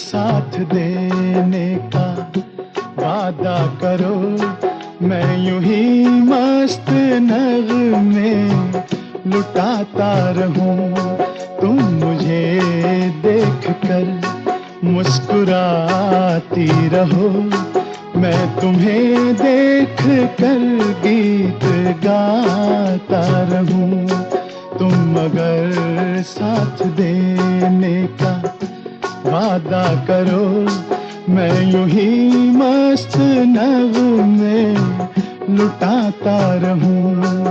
साथ देने का वादा करो, मैं यूं ही मस्त नगमे लुटाता रहूं। तुम मुझे देख कर मुस्कुराती रहो, मैं तुम्हें देख कर गीत गाता रहूं। तुम अगर साथ देने का वादा करो, मैं यूं ही मस्त नगमे लुटाता रहूं।